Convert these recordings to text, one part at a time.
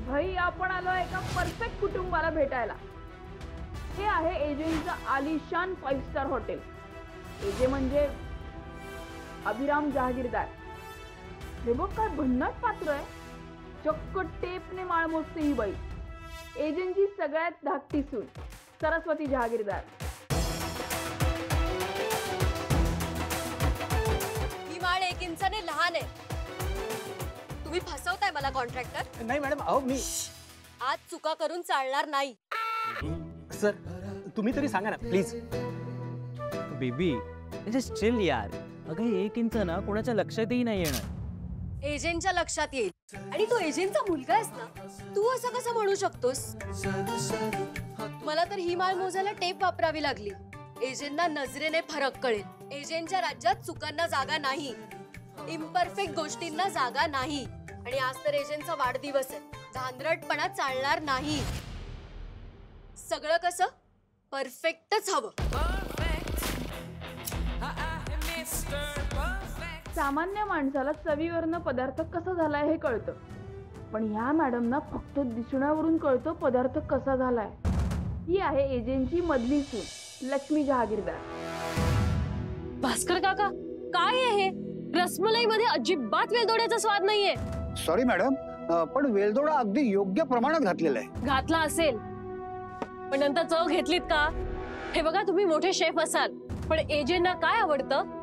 भाई आपण आलो एका परफेक्ट कुटुंबाला भेटायला। हे आहे एजेंटचं आलिशान 5 स्टार हॉटेल। एजे म्हणजे अभिराम जहागीरदार। हे बघ काय भन्नाट पात्र आहे, चक्क टेपने माळ मोजते ही बाई। एजेंटची सगळ्यात धाकटी सून सरस्वती जहागीरदार। ही माळ 1 इंचाने लहान आहे। तुम्ही फसवताय मला कॉन्ट्रॅक्टर। नाही मॅडम, अहो मी आज चुका करून चालणार नाही। सर तुम्ही तरी सांगा ना प्लीज। बेबी जस्ट चिल यार। अगं 1 इंच ना कोणाच्या लक्षातही नाही येणार। एजंटच्या लक्षात येईल। आणि तू एजंटचा मुलगा आहेस ना, तू असं कसं म्हणू शकतोस? मला तर ही माळ मोजायला टेप वापरावी लागली। एजंटना नजरेने फरक कळेल। एजंटच्या राज्यात चुकांना जागा नाही, इम्परफेक्ट गोष्टींना जागा नाही। आणि आज तर एजंटचा वाढदिवस आहे, धांदरटपणा चालणार नाही। सगळं कसं परफेक्टच हवं। सामान्य माणसाला चवीवरनं पदार्थ कसा झालाय हे कळतं, पण ह्या मॅडमना फक्त दिसण्यावरून कळतं पदार्थ कसा झालाय। ही आहे एजंटची मधली सून लक्ष्मी जहागीरदार। भास्कर काका, काय आहे हे? रसमलाई मध्ये अजिबात वेलदोड्याचा स्वाद नाहीये। सॉरी मॅडम, पण वेलदोडा अगदी योग्य प्रमाणात घातलेला आहे। घातला असेल पण नंतर चव घेतलीत का? हे बघा, तुम्ही मोठे शेफ असाल, पण एजंटना काय आवडतं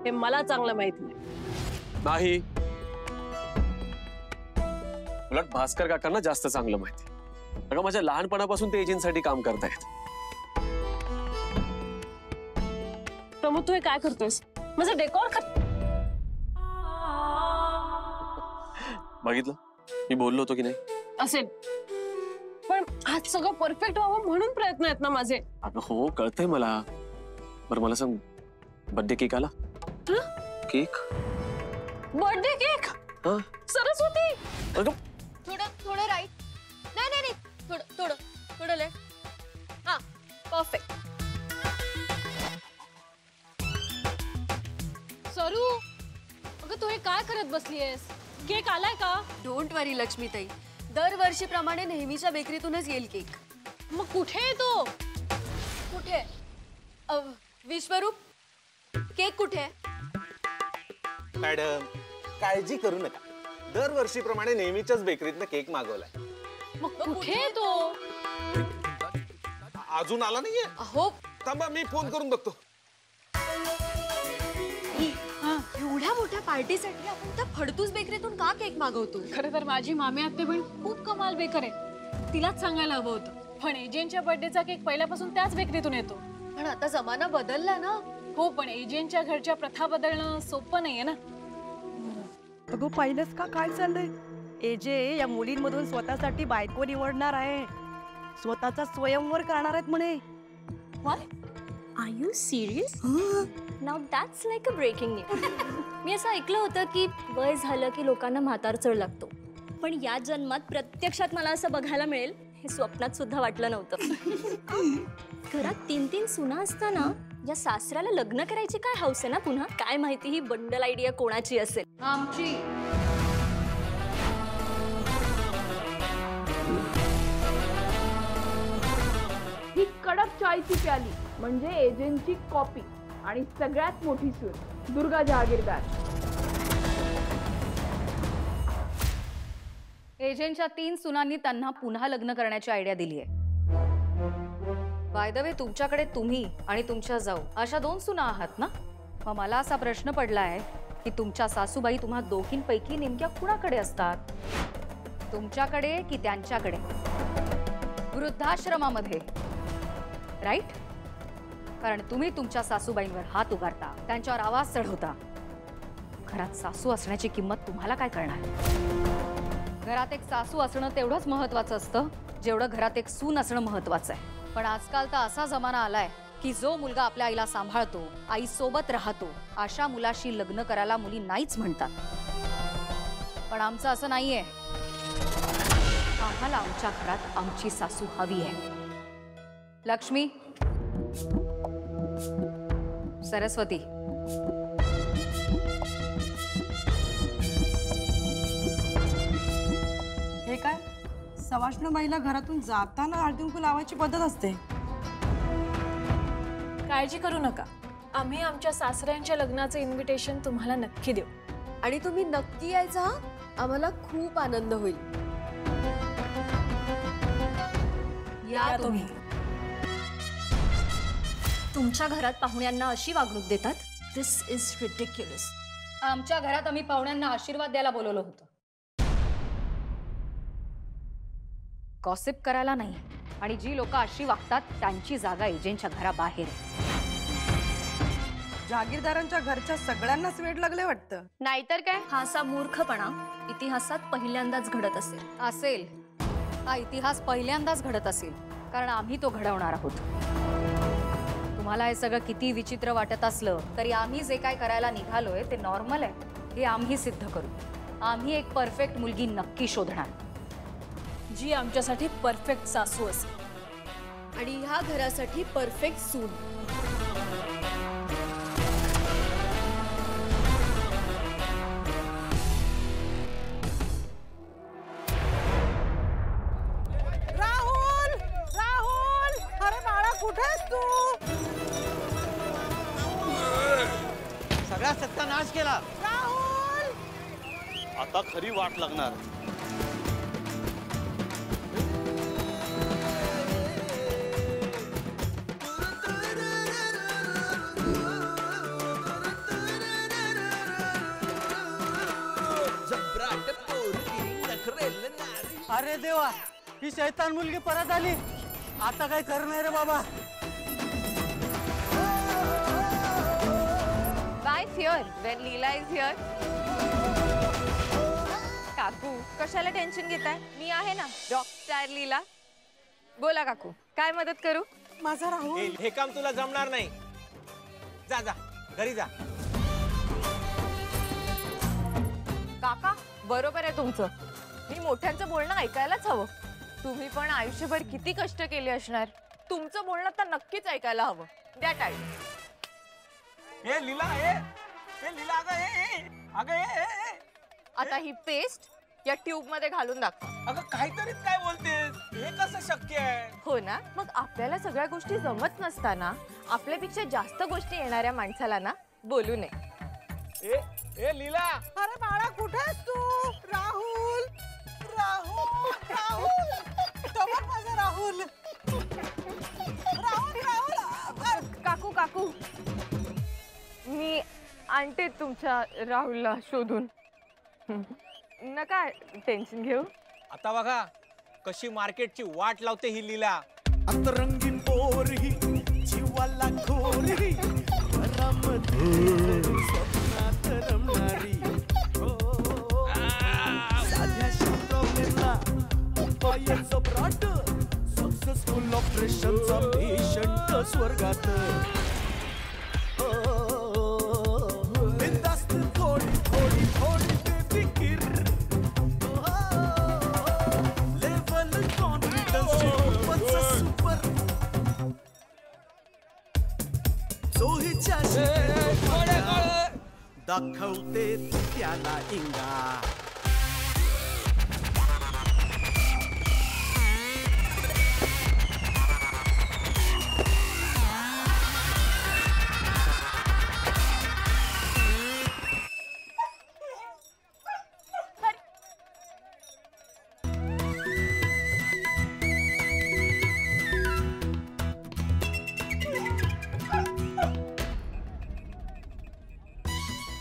हे मला चांगलं माहिती नाही। उलट भास्कर काकांना जास्त चांगलं माहिती। अगं माझ्या लहानपणापासून ते एजंटसाठी काम करतायत। प्रमोद, तू हे काय करतोयस? माझा डेकोर बघितलं मी बोललो होतो की नाही? असेल, पण आज सगळं परफेक्ट व्हावं म्हणून प्रयत्न आहेत ना माझे। अगं हो, कळतंय मला। बरं मला सांग, बर्थडे केक आला? केक? Birthday cake? सरस्वती, अगं थोडं राईट। नाही, थोडं लेफ्ट। हा, परफेक्ट। सरू, अगं तू हे काय करत बसलीयस? केक आलाय का? डोंट वरी लक्ष्मीताई, दरवर्षीप्रमाणे नेहमीच्या बेकरीतूनच येईल केक। मग कुठे आहे तो? कुठे? विश्वरूप, केक कुठे आहे? मॅडम काळजी करू नका, दरवर्षीप्रमाणे नेहमीच्याच बेकरीतनं केक मागवलाय। मग कुठे आहे तो? अजून आला नाहीये? अहो थांबा, मी फोन करून बघतो। एवढ्या मोठ्या पार्टीसाठी आपण त्या फडतूस बेकरीतून का केक मागवतो? खरं तर माझी मामी आत्ते पण खूप कमाल बेकर आहे, तिलाच सांगायला हवं होतं। पण एजंटच्या बर्थडेचा केक पहिल्यापासून त्याच बेकरीतून येतो। पण आता जमाना बदलला ना। हो, पण एजंटच्या घरच्या प्रथा बदलणं सोपं नाहीये ना। अगं पाहिलंस का काय चाललंय? एजे या मुलींमधून स्वतःसाठी बायको निवडणार आहे, स्वतःचा स्वयंवर करणार आहेत म्हणे। Are you serious? Now that's like a breaking news. मी असं ऐकलं होतं की वय झालं की लोकांना म्हातारचळ लागतो, पण या जन्मात प्रत्यक्षात मला असं बघायला मिळेल हे स्वप्नात सुद्धा वाटलं नव्हतं। घरात 3-3 सुना असताना या सासऱ्याला लग्न करायची काय हौस आहे ना पुन्हा? काय माहिती ही बंडल आयडिया कोणाची असेल? आमची। ही कडक चायची प्याली म्हणजे एजंटची कॉपी आणि सगळ्यात मोठी सून दुर्गा जहागीरदार। एजंटच्या 3 सुनांनी त्यांना पुन्हा लग्न करण्याची आयडिया दिली आहे। बाय द वे, तुमच्याकडे तुम्ही आणि तुमच्या जाऊ अशा 2 सुना आहात ना? मग मला असा प्रश्न पडलाय की तुमच्या सासूबाई तुम्हा दोघींपैकी नेमक्या कुणाकडे असतात? तुमच्याकडे की त्यांच्याकडे? वृद्धाश्रमामध्ये, राईट? कारण तुम्ही तुमच्या सासूबाईंवर हात उगारता, त्यांच्यावर आवाज चढवता। घरात सासू असण्याची किंमत तुम्हाला काय कळणार? घरात एक सासू असणं तेवढंच महत्वाचं असतं जेवढं घरात एक सून असणं महत्वाचं आहे। पण आजकाल तर असा जमाना आलाय की जो मुलगा आपल्या आईला सांभाळतो, आई सोबत राहतो, अशा मुलाशी लग्न करायला मुली नाहीच म्हणतात। पण आमचं असं नाहीये। आम्हाला आमच्या घरात आमची सासू हवी आहे। लक्ष्मी, सरस्वती, हे काय? सवाष्णबाईला घरातून जाताना हळदी कुंकू लावायची पद्धत असते. काळजी करू नका, आम्ही आमच्या सासऱ्यांच्या लग्नाचं इन्व्हिटेशन तुम्हाला नक्की देऊ. आणि तुम्ही नक्की यायचा हा? आम्हाला खूप आनंद होईल. या तुम्ही. तुमच्या घरात पाहुण्यांना अशी वागणूक देतात? दिस इज रिडिक्युलस. आमच्या घरात आम्ही पाहुण्यांना आशीर्वाद द्यायला बोलवलं होतं, गॉसिप करायला नाही. आणि जी लोक अशी वागतात त्यांची जागा एजंटच्या घराबाहेर आहे. जहागीरदारांच्या घरच्या सगळ्यांनाच वेड लागले वाटतं. नाहीतर काय. हा असा मूर्खपणा इतिहासात पहिल्यांदाच घडत असेल. हा इतिहास पहिल्यांदाच घडत असेल, कारण आम्ही तो घडवणार आहोत. तुम्हाला हे सगळं किती विचित्र वाटत असलं तरी आम्ही जे काय करायला निघालोय ते नॉर्मल आहे हे आम्ही सिद्ध करू. आम्ही एक परफेक्ट मुलगी नक्की शोधणार, जी आमच्यासाठी परफेक्ट सासू असेल आणि ह्या घरासाठी परफेक्ट सून. राहुल, राहुल, अरे बाळा कुठेस तू? सगळा सत्यानाश केला. राहुल, आता खरी वाट लागणार. अरे देवा, ही शैतान मुलगी परत आली. आता काय करणार रे बाबा. Why fear when Leela is here? काकू कशाला टेन्शन घेताय? मी आहे ना, डॉक्टर लीला. बोला काकू, काय मदत करू? माझा राहुल. हे काम तुला जमणार नाही. जा जा घरी जा. काका बरोबर आहे तुमचं. मी मोठ्यांचं बोलणं ऐकायलाच हवं. तुम्ही पण आयुष्यभर किती कष्ट केले असणार. तुमचं बोलणं तर नक्कीच ऐकायला हवं. द्या टाळी. हे लीला, हे लीला, अगं आता ही पेस्ट या ट्यूब मध्ये घालून दाखवा. अगं काहीतरीच काय बोलतेस? हे कसं शक्य आहे? हो ना, मग आपल्याला सगळ्या गोष्टी जमत नसताना आपल्यापेक्षा जास्त गोष्टी येणाऱ्या माणसाला ना बोलू नये. ए लीला, अरे बाळा कुठेस तू? राहुल, राहुल, राहुल, तो बघ माझा राहुल. राहुल, राहुल. काकू काकू, मी आणते तुमच्या राहुलला शोधून. नका टेन्शन घेऊ. आता बघा कशी मार्केटची वाट लावते ही लीला. आता रंगीन पोरही जीवाला खोरही स्वप्नात रमणारी साध्याशा प्रॉब्लेमला उपाय सम्राट सक्सेसफुल ऑपरेशनचा पेशंट स्वर्गात. बिनधास्त थोडी थोडी थोडी बेफिकीर लेवल कॉन्फिडन्स सुपर सोहीच्या दाखवते त्याला इंगा.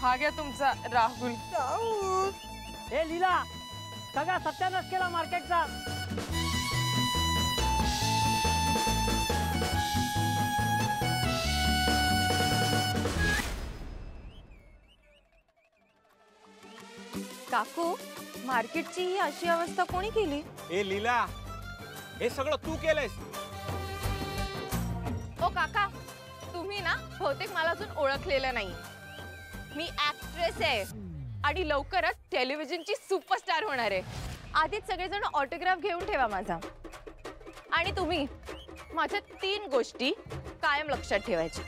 हा घ्या तुमचा राहुल. हे लीला, सगळा सत्यानाश केला मार्केटचा. काकू, मार्केटची ही अशी अवस्था कोणी केली? ए लीला, हे सगळं तू केलंयस. ओ काका, तुम्ही ना बहुतेक मला अजून ओळखलेलं नाही. मी ऍक्ट्रेस आहे आणि लवकरच टेलिव्हिजनची सुपरस्टार होणार आहे. आधीच सगळेजण ऑटोग्राफ घेऊन ठेवा माझा. आणि तुम्ही माझ्या 3 गोष्टी कायम लक्षात ठेवायच्या.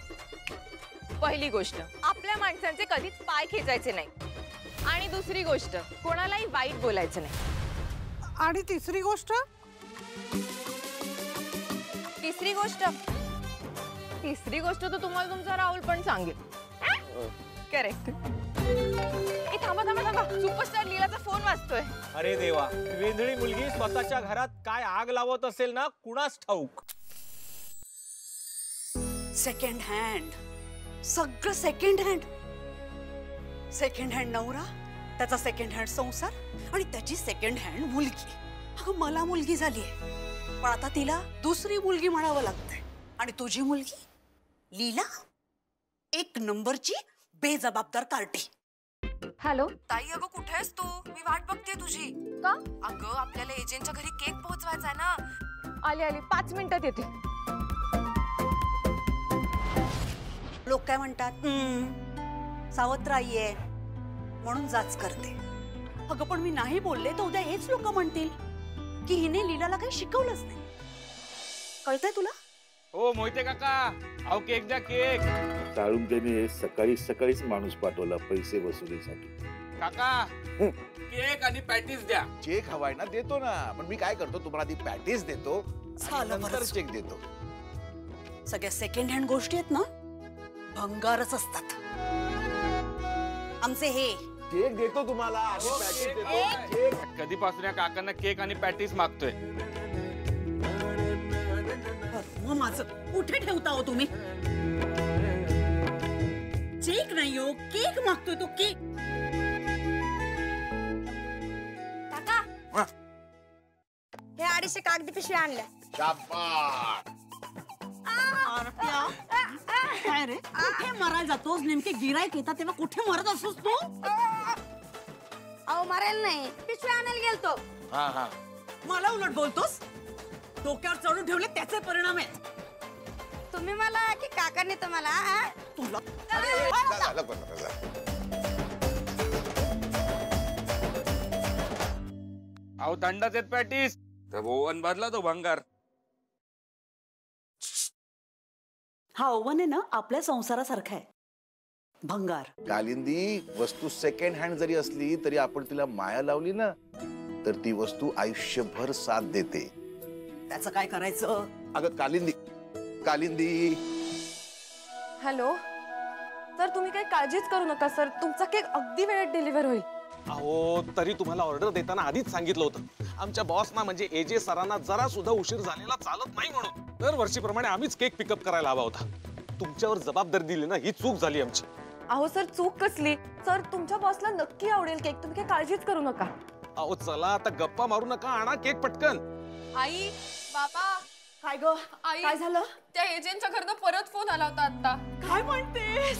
पहिली गोष्ट, आपल्या माणसांचे कधीच पाय खेचायचे नाही. आणि दुसरी गोष्ट, कोणालाही वाईट बोलायचं नाही. आणि तिसरी गोष्ट तिसरी गोष्ट तर तुम्हाला तुमचा राहुल पण सांगेल. करेक्ट. थांबा थांबा थांबा, सुपरस्टार लीलाचा फोन वाजतोय. अरे देवा, वेंधळी मुलगी स्वतःच्या घरात काय आग लावत असेल ना कुणास ठाऊक. सेकंड हँड, सगळं सेकंड हँड. सेकंड हँड नवरा, त्याचा सेकंड हँड संसार आणि त्याची सेकंड हँड मुलगी. अगं मला मुलगी झालीये, पण आता तिला दुसरी मुलगी म्हणावं लागतंय. आणि तुझी मुलगी लीला एक नंबरची बेजबाबदार कार्टी. हॅलो ताई, अगं कुठे आहेस तू? मी वाट बघते तुझी. का? अगं आपल्याला एजंटच्या घरी केक पोहोचवायचा आहे ना. आली आली, 5 मिनिटात येते. लोक काय म्हणतात, सावत्र आई आहे म्हणून जाच करते. अगं पण मी नाही बोलले तर उद्या हेच लोक म्हणतील की हिने लीलाला काही शिकवलंच नाही. कळतंय तुला? हो मोहिते काका, अहो केक द्या केक. साळुंकेने सकाळी सकाळीच माणूस पाठवला पैसे वसुलीसाठी. काका केक आणि पॅटीस द्या. चेक हवाय ना, देतो ना. पण मी काय करतो, तुम्हाला आधी पॅटीस देतो, नंतर चेक देतो. सगळ्या सेकंड हँड गोष्टी आहेत ना, भंगारच असतात. आमचे हे केक देतो तुम्हाला, आधी पॅटीस देतो. कधीपासून या काकांना केक आणि पॅटीस मागतोय. माझं कुठे ठेवता हो तुम्ही? चेक नाही हो, केक मागतोय तो. केक काका, हे 250 कागदी पिशवी आणल्या. काय रे, कुठे मरायला जातोस? नेमके गिराईक येतात तेव्हा कुठे मरत असतोस तू? अहो मारायला नाही, पिशवी आणायला गेलतो. मला उलट बोलतोस? डोक्यावर चढून ठेवले त्याचे परिणाम आहेत. तुम्ही मला की काकांनी तुम्हाला? तुला अहो थंडच आहेत पॅटीस. तर ओव्हन भरला तो भंगार. हा ओव्हन आहे ना, आपल्या संसारासारखा आहे. भंगार. कालिंदी, वस्तू सेकंड हँड जरी असली तरी आपण तिला माया लावली ना, तर ती वस्तू आयुष्यभर साथ देते. त्याचं काय करायचं? अगं कालिंदी, कालिंदी. हॅलो सर, तुम्ही काही काळजीच करू नका सर, तुमचा केक अगदी वेळेत डिलिव्हर होईल. अहो तरी तुम्हाला ऑर्डर देताना आधीच सांगितलं होतं. आमच्या बॉसना म्हणजे एजे सरांना जरा सुद्धा उशीर झालेला चालत नाही म्हणून दरवर्षीप्रमाणे आम्हीच केक पिकअप करायला हवा होता. तुमच्यावर जबाबदारी दिली ना, ही चूक झाली आमची. अहो सर, चूक कसली सर? तुमच्या बॉसला नक्की आवडेल केक, तुम्ही काही काळजीच करू नका. अहो चला आता गप्पा मारू नका, आणा केक पटकन. आई, बाबा. काय ग? आई, काय झालं? त्या एजंटच्या घरनं परत फोन आला होता आता. काय म्हणतेस?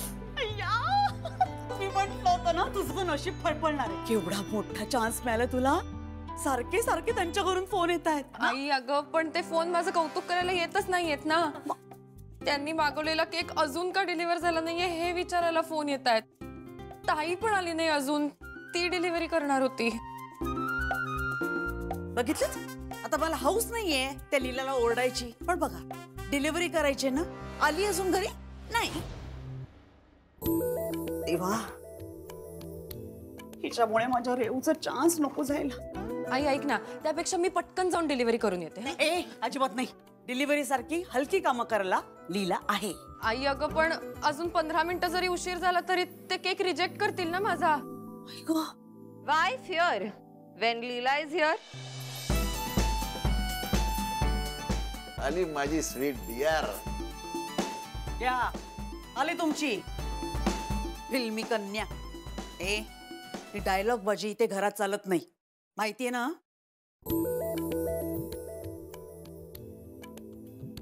मी म्हटलं होतं ना तुझं नशीब फडफडणार आहे. केवढा मोठा चान्स मिळाला तुला. सारखे सारखे त्यांच्या घरून फोन येत आहेत. आई अगं, पण ते फोन माझं कौतुक करायला येतच नाहीयेत ना. त्यांनी मागवलेला केक अजून का डिलिव्हर झाला नाहीये हे विचारायला फोन येत आहेत. ताई पण आली नाही अजून, ती डिलिव्हरी करणार होती. बघितलं, आता मला हाऊस नाहीये त्या लीलाला ओरडायची, पण बघा डिलिव्हरी करायची ना, आली अजून घरी नाही. तेव्हा हिच्यामुळे माझ्या रेऊचा चान्स नको जायला. आई ऐक ना, त्यापेक्षा मी पटकन जाऊन डिलिव्हरी करून येते. ए अजिबात नाही. डिलिव्हरी सारखी हलकी कामं करायला लीला आहे. आई अगं, पण अजून 15 मिनिटं जरी उशीर झाला तरी ते केक रिजेक्ट करतील ना माझा. Why fear when Leela is here? आली माझी स्वीट डिअर. या आली तुमची फिल्मी कन्या. ए डायलॉग बाजी इथे घरात चालत नाही, माहितीये ना.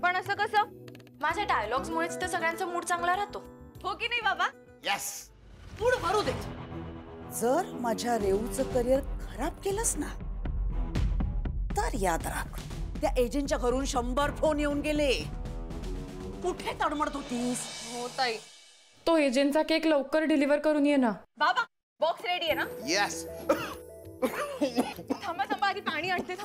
पण असं कसं? माझ्या डायलॉग्स मुळेच तर सगळ्यांचा मूड चांगला राहतो, हो की नाही बाबा? यस. मूड भरू दे. जर माझ्या रेऊचं करिअर खराब केलंस ना, तर याद राख, त्या एजंटच्या घरून 100 फोन येऊन गेले. कुठे तडमडत होतीस? हो ताई, तो एजंटचा केक लवकर डिलिव्हर करून ये ना. बाबा, बॉक्स रेडी आहे ना? यस. थांबा थांबा, आधी पाणी आणते.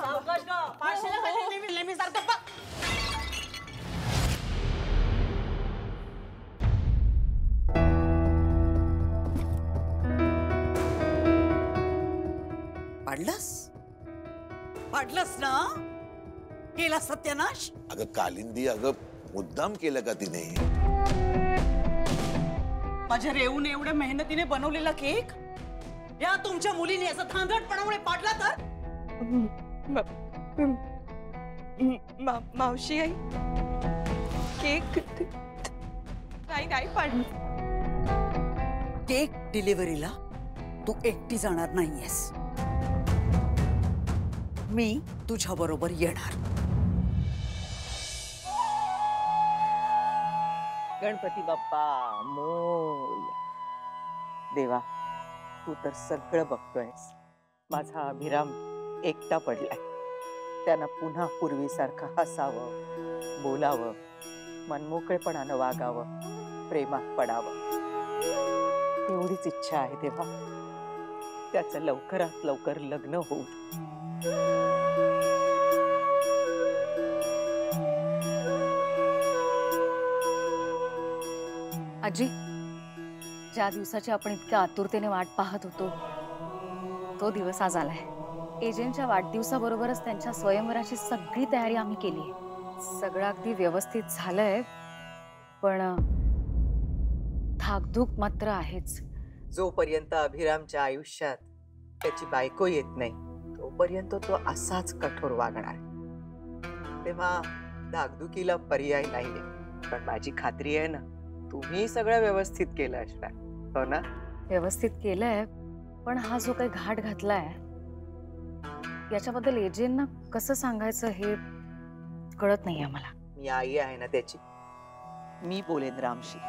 पाडलास? पाडलंस ना? केला सत्यानाश? अगं कालिंदी, अगं मुद्दाम केलं का तिने? माझ्या रेवून एवढ्या मेहनतीने बनवलेला केक या तुमच्या मुलीने असं धांदटपणामुळे पाडला तर? मावशी आई केक नाही पाडलं. केक डिलिव्हरीला तू एकटी जाणार नाहीयेस. मी तुझ्या बरोबर येणार. गणपती बाप्पा मोरया. देवा, तू तर सगळं बघतोयस. माझा अभिराम एकटा पडलाय. त्यानं पुन्हा पूर्वीसारखं हसावं, बोलावं, मनमोकळेपणानं वागावं, प्रेमात पडावं, एवढीच इच्छा आहे देवा. त्याचं लवकरात लवकर लग्न होऊ. आजी, ज्या दिवसाची आपण इतक्या आतुरतेने वाट पाहत होतो तो दिवस आज आलाय. एजंटच्या वाढदिवसाबरोबरच त्यांच्या स्वयंवराची सगळी तयारी आम्ही केली आहे. सगळं अगदी व्यवस्थित झालंय, पण धाकधूक मात्र आहेच. जोपर्यंत अभिरामच्या आयुष्यात त्याची बायको येत नाही तोपर्यंत तो असाच कठोर वागणार. तेव्हा धाकधुकीला पर्याय नाहीये. पण माझी खात्री आहे ना, तुम्ही सगळं व्यवस्थित केलं असणार, हो ना? व्यवस्थित केलंय, पण हा जो काही घाट घातलाय याच्याबद्दल एजंटना कसं सांगायचं हे कळत नाही आम्हाला. मी आई आहे ना त्याची. मी बोलेन रामशी.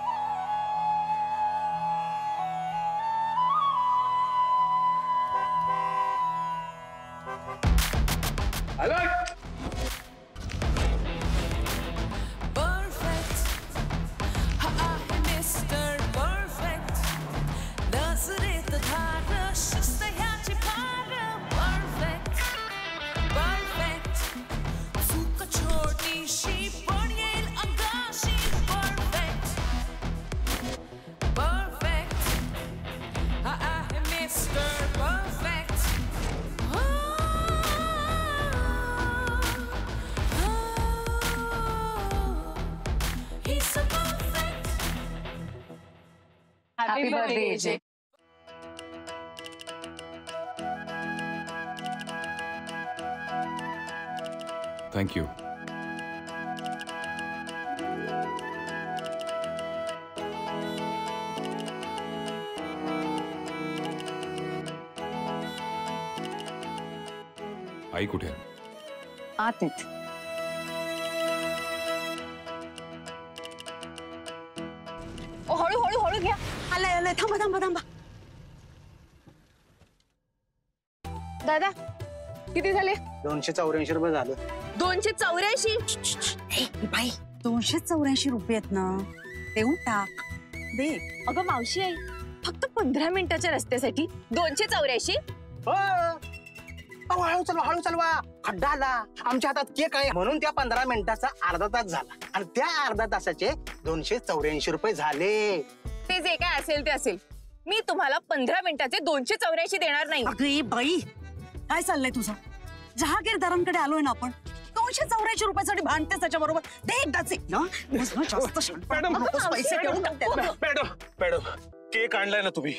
Happy birthday, AJ. Thank you. आई कुठे आहे? आत आहेत. हळू घ्या. आलाय थांबा. दादा किती झाले? 284 रुपये झालं. 284? बाई, 284 रुपये आहेत ना, देऊन टाक. दे. अगं मावशी आई, फक्त 15 मिनिटाच्या रस्त्यासाठी 284? हळू चालवा. खड्डा आला. आमच्या हातात केक आहे म्हणून त्या 15 मिनिटाचा अर्धा तास झाला आणि त्या अर्धा तासाचे 284 रुपये झाले. ते जे काय असेल ते असेल, मी तुम्हाला 15 मिनिटाचे 284 देणार नाही. अगं बाई, काय चाललंय तुझं? जहागीरदारांकडे आलोय ना आपण. 284 रुपयासाठी भांडतेस त्याच्याबरोबर. दे एकदाचे. जास्त पैसे देऊन टाक त्याला. मॅडम, केक आणलाय ना तुम्ही?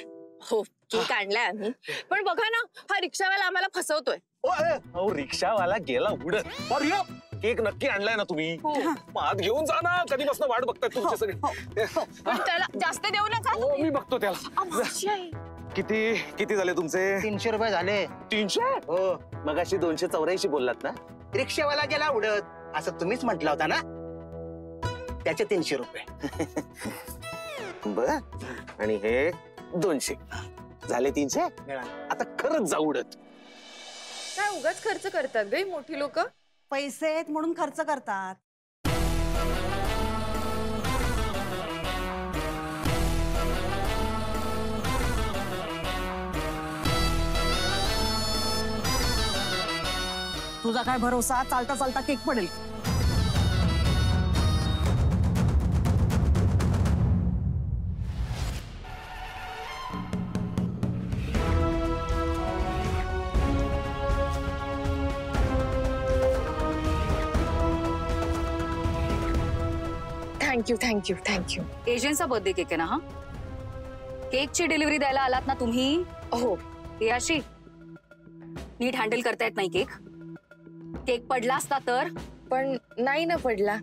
हो, केक आणलाय आम्ही. पण बघा ना, हा रिक्षावाला आम्हाला फसवतोय. रिक्षावाला गेला उडत. केक नक्की आणलाय ना तुम्ही? आत घेऊन जा ना. कधीपासून वाट बघताय तुमचे सगळे. पण त्याला जास्त देऊ नका. मी बघतो त्याला. किती झाले तुमचे? 300 रुपये झाले. 300? हो. मगाशी 284 बोललात ना? रिक्षावाला गेला उडत असं तुम्हीच म्हटलं होता ना. त्याचे 300 रुपये. बर. आणि हे 200 झाले. 300 आता खरंच जा उडत. काय उगाच खर्च करतात गे मोठी लोक? पैसे आहेत म्हणून खर्च करतात. तुझा काय भरोसा, चालता चालता केक पडेल. Thank you thank you thank you. एजंटचा बर्थडे केक आहे ना हा? केकची डिलिव्हरी द्यायला आलात ना तुम्ही? हो. हे अशी नीट हँडल करता येत नाही केक. केक पडला असता तर? पण नाही ना पडला.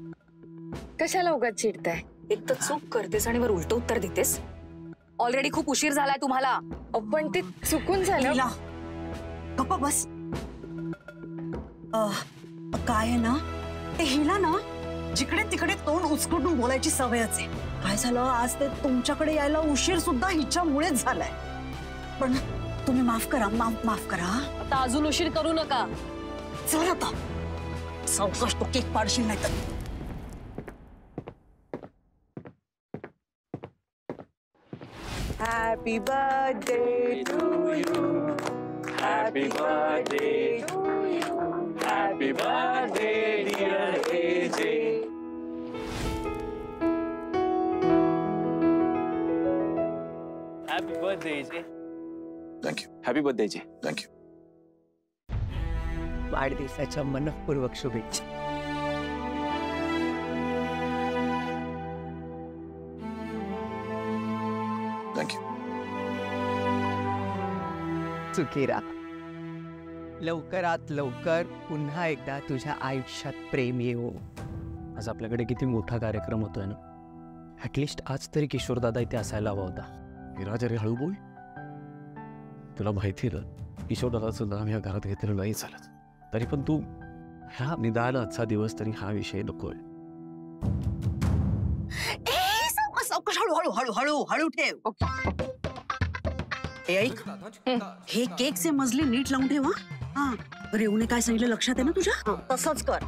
कशाला उगाच चिडताय? एक तर चूक करतेस आणि वर उलट उत्तर देतेस. ऑलरेडी खूप उशीर झालाय तुम्हाला. पण ते चुकून झालं. गप्पा बस. काय आहे ना ते हिला ना जिकडे तिकडे तोंड उचकटून बोलायची सवयच आहे. काय झालं आज ते तुमच्याकडे यायला उशीर सुद्धा हिच्यामुळेच झालाय. पण तुम्ही माफ करा, माफ करा. आता अजून उशीर करू नका. चल आता सावकाश तो केक पाडशील नाही तर. Happy birthday to you. Happy birthday to you. Happy birthday dear AJ. Happy birthday AJ. Thank you. Happy birthday AJ. Thank you. वाढदिवसाच्या मनपूर्वक शुभेच्छा. थँक्यू. चुकीरा, लवकरात लवकर पुन्हा एकदा तुझ्या आयुष्यात प्रेम येऊ. आज आपल्याकडे किती मोठा कार्यक्रम होतोय ना. ऍटलिस्ट आज तरी किशोरदादा इथे असायला हवा होता. विराज, अरे हळू बोल. तुला माहिती ना किशोरदादाचं नाव या घरात घेतलेलं नाही चालत. तरी पण तू ह्या निदान आजचा दिवस तरी हा विषय नकोय. सावकाश हळू ठेव. ऐक, हे केकचे मजले नीट लावून ठेवा. हा, रेवने काय सांगितलं लक्षात आहे ना तुझ्या? तसंच कर.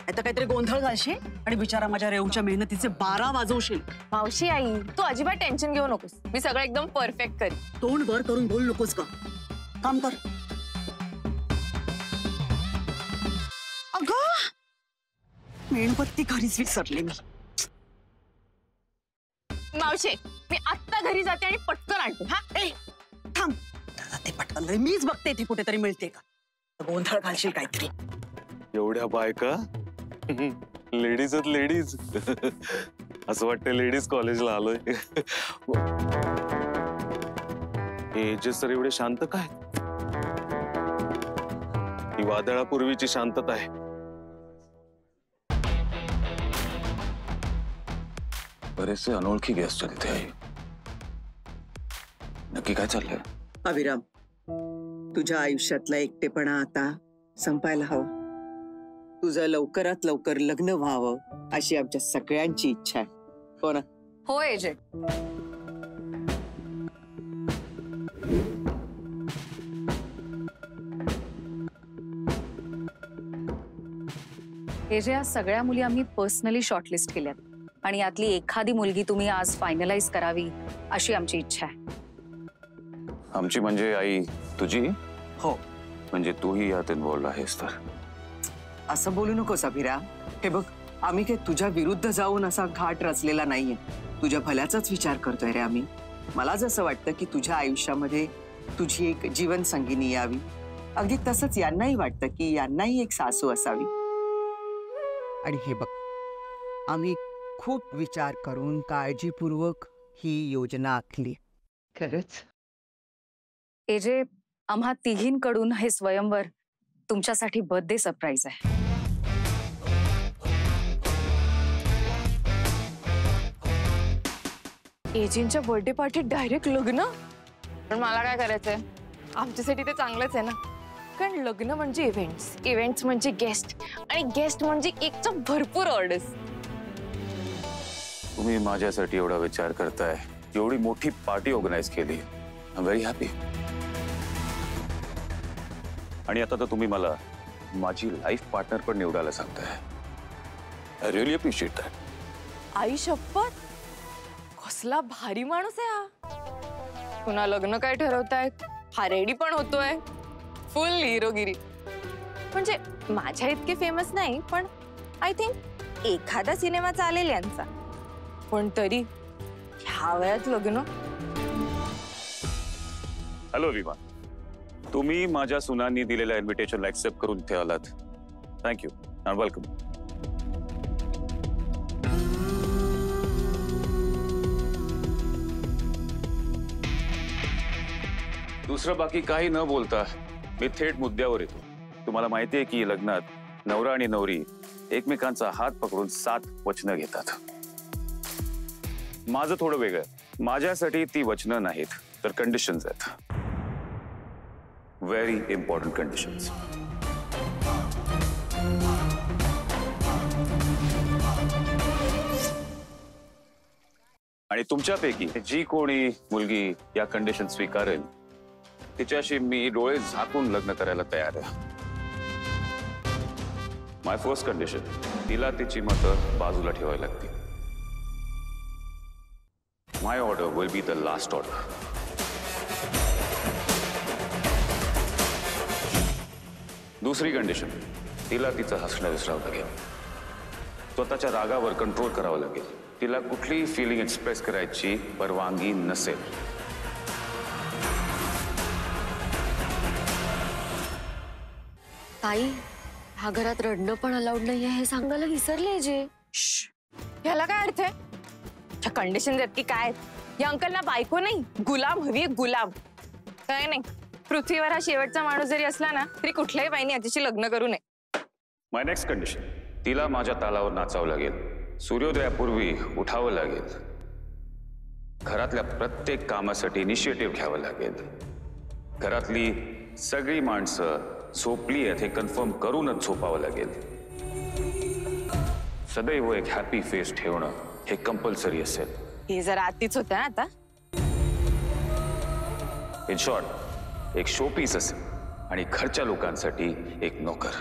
आता काहीतरी गोंधळ घालशील आणि बिचारा माझ्या रेवच्या मेहनतीचे 12 वाजवशील. मावशी आई, तू अजिबात टेन्शन घेऊ नकोस. मी सगळं एकदम परफेक्ट करीन. तोंड वर करून बोल नकोस का. काम कर. अगं मेणबत्ती घरीच विसरले मी. मावशी, मी आत्ता घरी जाते आणि पटकन आणते. हा, थांब. ते पटकन मीच बघते इथे कुठेतरी मिळते का. गोंधळ घालशील काहीतरी. एवढ्या बायका लेडीजच लेडीज. असं वाटतं लेडीज कॉलेजला आलोय. एजे सर एवढे शांत काय? ही वादळापूर्वीची शांतता आहे. बरेचसे अनोळखी गेस्ट तिथे आहे. नक्की काय चाललंय? अभिराम, तुझ्या आयुष्यातला एकटेपणा आता संपायला हवा. तुझं लवकरात लवकर लग्न व्हावं अशी आमच्या सगळ्यांची इच्छा आहे. हो ना? हो एजे. एजे, आज सगळ्या मुली आम्ही पर्सनली शॉर्टलिस्ट केल्यात आणि यातली एखादी मुलगी तुम्ही आज फायनलाइज करावी अशी आमची इच्छा आहे. आमची म्हणजे आई तुझी? हो. म्हणजे तूही यात इन्व्हॉल्व आहेस तर? असं बोलू नकोस अभिराम. हे बघ, आम्ही काही तुझ्या विरुद्ध जाऊन असा घाट रचलेला नाहीये. तुझ्या भल्याचाच विचार करतोय रे आम्ही. मला जसं वाटतं की तुझ्या आयुष्यामध्ये तुझी एक जीवन संगिनी यावी, अगदी तसंच यांनाही वाटतं की यांनाही एक सासू असावी. आणि हे बघ, आम्ही खूप विचार करून काळजीपूर्वक ही योजना आखली. खरंच एजे, आम्हा तिघींकडून हे स्वयंवर तुमच्यासाठी बर्थडे सरप्राईज आहे. एजींच्या बर्थडे पार्टीत डायरेक्ट लग्न. पण मला काय करायचंय? आमच्यासाठी ते चांगलंच आहे ना. कारण लग्न म्हणजे इव्हेंट्स, इव्हेंट्स म्हणजे गेस्ट, आणि गेस्ट म्हणजे केकच्या भरपूर ऑर्डर्स. तुम्ही माझ्यासाठी एवढा विचार करताय, एवढी मोठी पार्टी ऑर्गनाइज केली. I am very happy. आणि आता तर तुम्ही मला माझी लाईफ पार्टनर पण निवडायला सांगताय. I really appreciate that. आई शपथ, कसला भारी माणूस आहे हा. पुन्हा लग्न काय ठरवतायत? हा रेडी पण होतोय. फुल हिरोगिरी. म्हणजे माझ्या इतके फेमस नाही, पण आय थिंक एखादा सिनेमा चालेल यांचा. पण तरी ह्या वयात लग्न. हॅलो विमा, तुम्ही माझ्या सुनांनी दिलेल्या इन्व्हिटेशनला ऍक्सेप्ट करून इथे आलात. Thank you and welcome. दुसरं बाकी काही न बोलता मी थेट मुद्द्यावर येतो. तुम्हाला माहिती आहे की लग्नात नवरा आणि नवरी एकमेकांचा हात पकडून 7 वचनं घेतात. माझं थोडं वेगळं. माझ्यासाठी ती वचनं नाहीत तर कंडिशन्स आहेत. Very important conditions. आणि तुमच्यापैकी जी कोणी मुलगी या कंडिशन स्वीकारेल तिच्याशी मी डोळे झाकून लग्न करायला तयार आहे. माय फर्स्ट कंडिशन, तिला तिची मतं बाजूला ठेवायला लागतील. My order will be the last order. दुसरी कंडिशन, तिला तिचं हसणं विसरावं लागेल. स्वतःच्या रागावर कंट्रोल करावं लागेल. तिला कुठलीही फिलिंग एक्सप्रेस करायची परवानगी नसेल. ताई, ह्या घरात रडणं पण अलाउड नाहीये हे सांगायला विसरले जे. ह्याला काय अर्थ आहे? ह्या कंडिशन आहेत की काय? या अंकलला बायको नाही, गुलाम हवी, गुलाम. काय नाही, पृथ्वीवर हा शेवटचा माणूस जरी असला ना तरी कुठल्याही बाईने याच्याशी लग्न करू नये. माय नेक्स्ट कंडिशन, तिला माझ्या तालावर नाचावं लागेल. सूर्योदयापूर्वी उठावं लागेल. घरातल्या प्रत्येक कामासाठी इनिशिएटिव्ह घ्यावं लागेल. घरातली सगळी माणसं झोपली आहेत हे कन्फर्म करूनच झोपावं लागेल. सदैव एक हॅपी फेस ठेवणं हे कंपल्सरी असेल. हे जरा अतिच होतं ना आता. इन शॉर्ट, एक शोपीस असेल आणि घरच्या लोकांसाठी एक नोकर.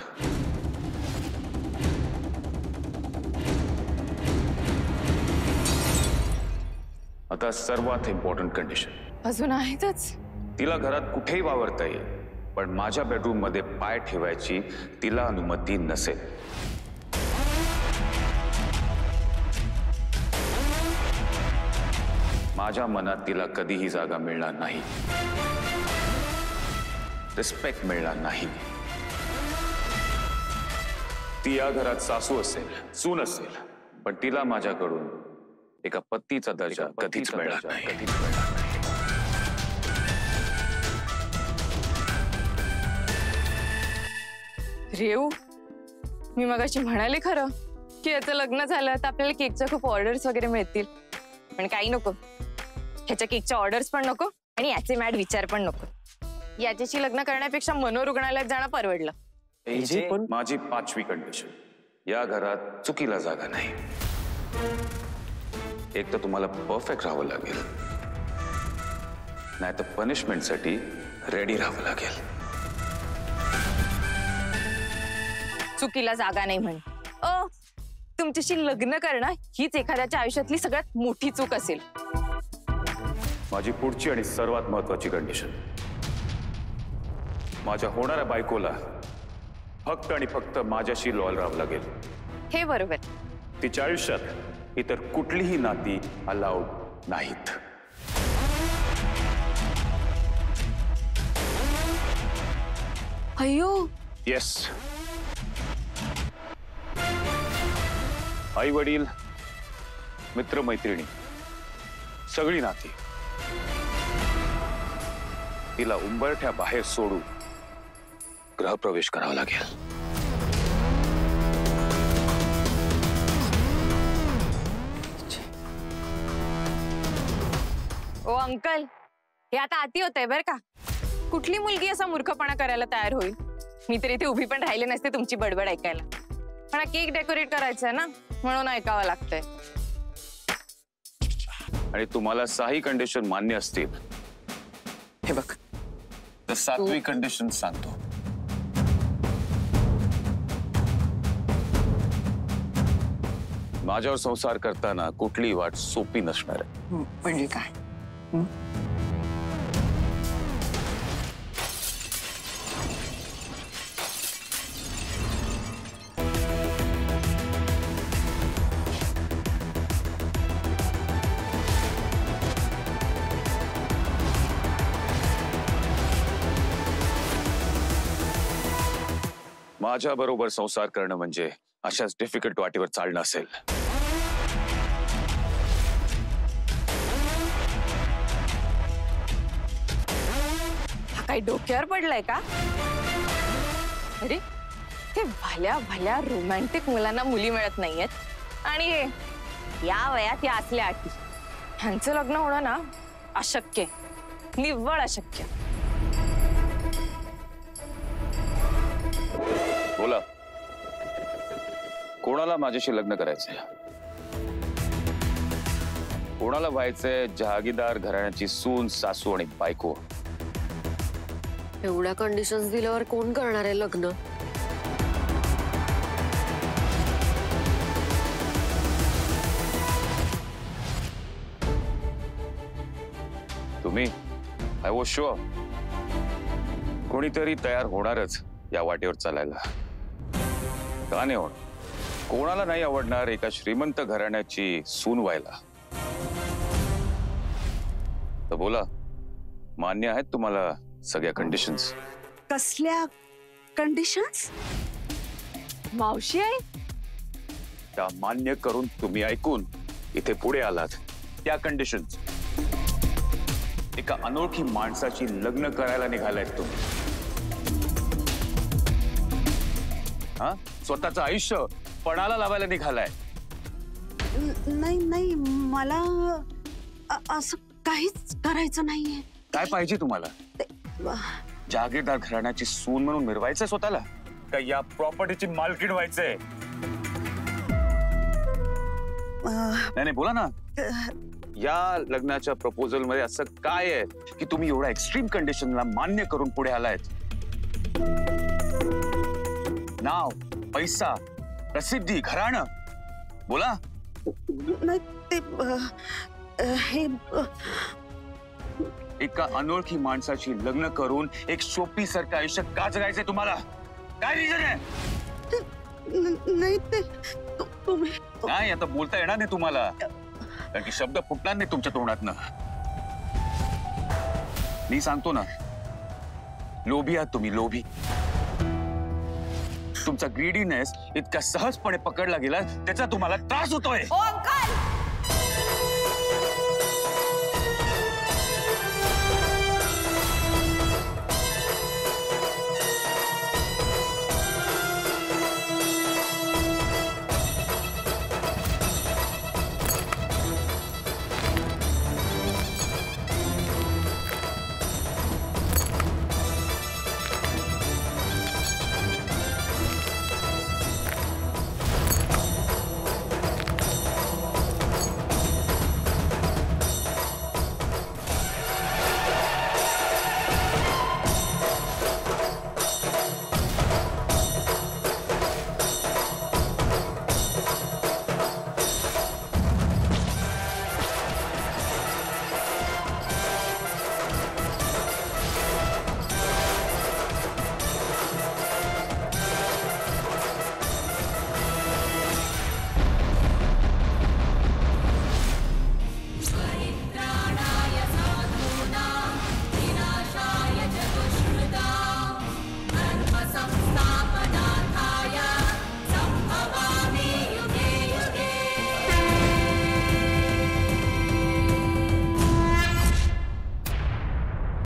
आता सर्वात इम्पॉर्टंट कंडिशन अजून आहेतच. तिला घरात कुठेही वावरता येईल पण माझ्या बेडरूम मध्ये पाय ठेवायची तिला अनुमती नसेल. माझ्या मनात तिला कधीही जागा मिळणार नाही. रिस्पेक्ट मिळणार नाही. ती या घरात सासू असेल, सून असेल, पण तिला माझ्याकडून एका पत्नीचा दर्जा कधीच मिळणार नाही. रेऊ, मी मगाशी म्हणाले खरं की याचं लग्न झालं तर आपल्याला केकच्या खूप ऑर्डर्स वगैरे मिळतील. पण काही नको, ह्याच्या केकच्या ऑर्डर्स पण नको आणि याचे मॅड विचार पण नको. याच्याशी लग्न करण्यापेक्षा मनोरुग्णालयात जाणं परवडलं. माझी 5वी कंडिशन, या घरात चुकीला जागा नाही. एक तर तुम्हाला परफेक्ट राहावं लागेल, नाही तर पनिशमेंटसाठी रेडी राहावं लागेल. चुकीला जागा नाही म्हण. तुमच्याशी लग्न करणं हीच एखाद्याच्या आयुष्यातली सगळ्यात मोठी चूक असेल. माझी पुढची आणि सर्वात महत्वाची कंडिशन, माझ्या होणाऱ्या बायकोला फक्त आणि फक्त माझ्याशी लॉयल राहावं लागेल. हे बरोबर. तिच्या आयुष्यात इतर कुठलीही नाती अलाउड नाहीत. अय्यो. येस. आई वडील, मित्र मैत्रिणी, सगळी नाती तिला उंबरठ्या बाहेर सोडून गृहप्रवेश करावा लागेल. ओ अंकल, हे आता अति होतंय बर का. कुठली मुलगी असा मूर्खपणा करायला तयार होईल? मी तर इथे उभी पण राहिले नसते तुमची बडबड ऐकायला. पण केक डेकोरेट करायचंय ना म्हणून ऐकावं लागतंय. आणि तुम्हाला 6 कंडिशन मान्य असतील, हे बघ, तर 7वी कंडिशन सांगतो. माझ्यावर संसार करताना कुठली वाट सोपी नसणार आहे. म्हणजे काय? माझ्या बरोबर संसार करणं म्हणजे अशाच डिफिकल्ट वाटेवर चालणं असेल. काही डोक्यावर पडलाय का? अरे ते भल्या भल्या रोमॅन्टिक मुलांना मुली मिळत नाहीयेत आणि या वयात या असल्या अटी, ह्यांचं लग्न होणं ना अशक्य, निव्वळ अशक्य. बोला, कोणाला माझ्याशी लग्न करायचंय? कोणाला व्हायचंय जहागीरदार घराण्याची सून, सासू आणि बायको? एवढ्या कंडिशन्स दिल्यावर कोण करणार आहे लग्न? तुम्ही? आय वॉज शुअर कोणीतरी तयार होणारच या वाटेवर चालायला. का नाही होणार? कोणाला नाही आवडणार एका श्रीमंत घराण्याची सून व्हायला? तर बोला, मान्य आहेत तुम्हाला सगळ्या कंडिशन्स? कसल्या कंडिशन्स? मावशी आहे त्या मान्य करून तुम्ही ऐकून इथे पुढे आलात त्या कंडिशन्स. एका अनोळखी माणसाची लग्न करायला निघालायत तुम्ही. हा, स्वतःचं आयुष्य पणाला लावायला निघालाय. नाही नाही, मला असं काहीच करायचं नाहीये. काय पाहिजे तुम्हाला? जहागीरदार घराण्याची सून म्हणून मिरवायचंय स्वतःला, का या प्रॉपर्टीची मालकीण व्हायचंय? नाही बोला ना. या लग्नाच्या प्रपोजल मध्ये असं काय आहे की तुम्ही एवढ्या एक्स्ट्रीम कंडिशनला मान्य करून पुढे आलायत? नाव, पैसा, प्रसिद्धी, घराणं, बोला. नाही ते हे एका अनोळखी माणसाची लग्न करून एक शोपी सारखं आयुष्य का जगायचंय तुम्हाला? काय रिझन आहे? नाही ते तुम्ही नाही, आता बोलता येणार नाही तुम्हाला, कारण की शब्द फुटणार नाही तुमच्या तोंडातनं. मी सांगतो ना, लोभी आहात तुम्ही, लोभी. तुमचा ग्रीडीनेस इतका सहजपणे पकडला गेला, त्याचा तुम्हाला त्रास होतोय. ओ अंकल,